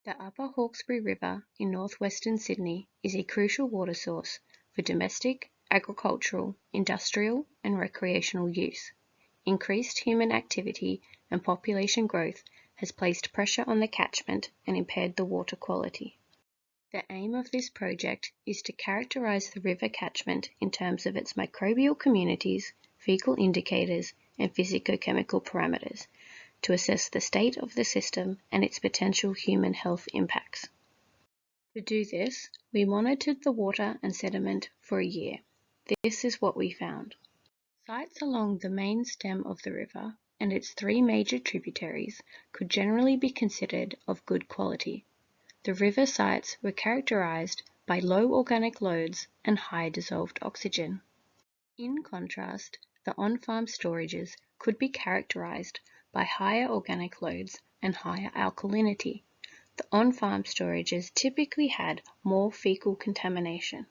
The Upper Hawkesbury River in northwestern Sydney is a crucial water source for domestic, agricultural, industrial and recreational use. Increased human activity and population growth has placed pressure on the catchment and impaired the water quality. The aim of this project is to characterise the river catchment in terms of its microbial communities, faecal indicators and physicochemical parameters, to assess the state of the system and its potential human health impacts. To do this, we monitored the water and sediment for a year. This is what we found. Sites along the main stem of the river and its three major tributaries could generally be considered of good quality. The river sites were characterised by low organic loads and high dissolved oxygen. In contrast, the on-farm storages could be characterised by higher organic loads and higher alkalinity. The on-farm storages typically had more faecal contamination.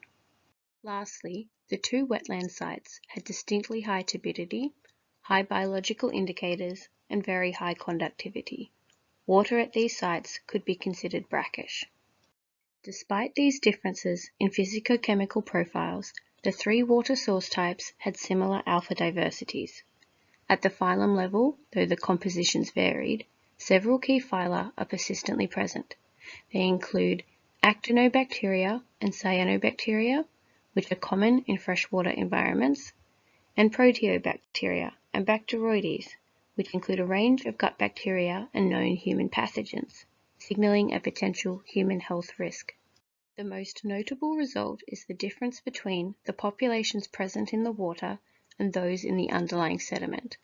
Lastly, the two wetland sites had distinctly high turbidity, high biological indicators, and very high conductivity. Water at these sites could be considered brackish. Despite these differences in physicochemical profiles, the three water source types had similar alpha diversities. At the phylum level, though the compositions varied, several key phyla are persistently present. They include actinobacteria and cyanobacteria, which are common in freshwater environments, and proteobacteria and Bacteroides, which include a range of gut bacteria and known human pathogens, signaling a potential human health risk. The most notable result is the difference between the populations present in the water and those in the underlying sediment.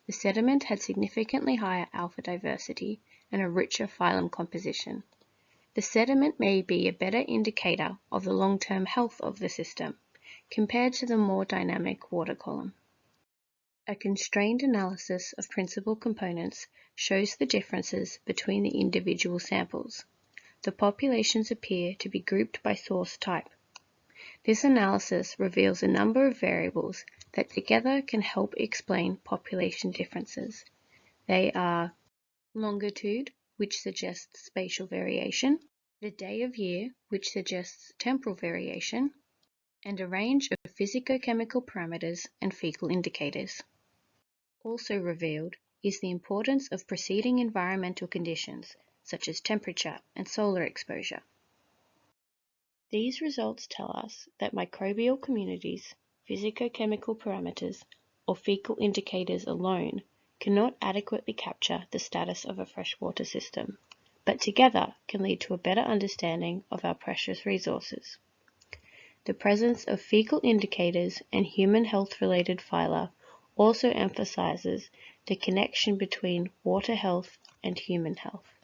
The sediment had significantly higher alpha diversity and a richer phylum composition. The sediment may be a better indicator of the long-term health of the system, compared to the more dynamic water column. A constrained analysis of principal components shows the differences between the individual samples. The populations appear to be grouped by source type. This analysis reveals a number of variables that together can help explain population differences. They are longitude, which suggests spatial variation, the day of year, which suggests temporal variation, and a range of physicochemical parameters and faecal indicators. Also revealed is the importance of preceding environmental conditions, such as temperature and solar exposure. These results tell us that microbial communities, physicochemical parameters, or faecal indicators alone cannot adequately capture the status of a freshwater system, but together can lead to a better understanding of our precious resources. The presence of faecal indicators and human health-related phyla also emphasizes the connection between water health and human health.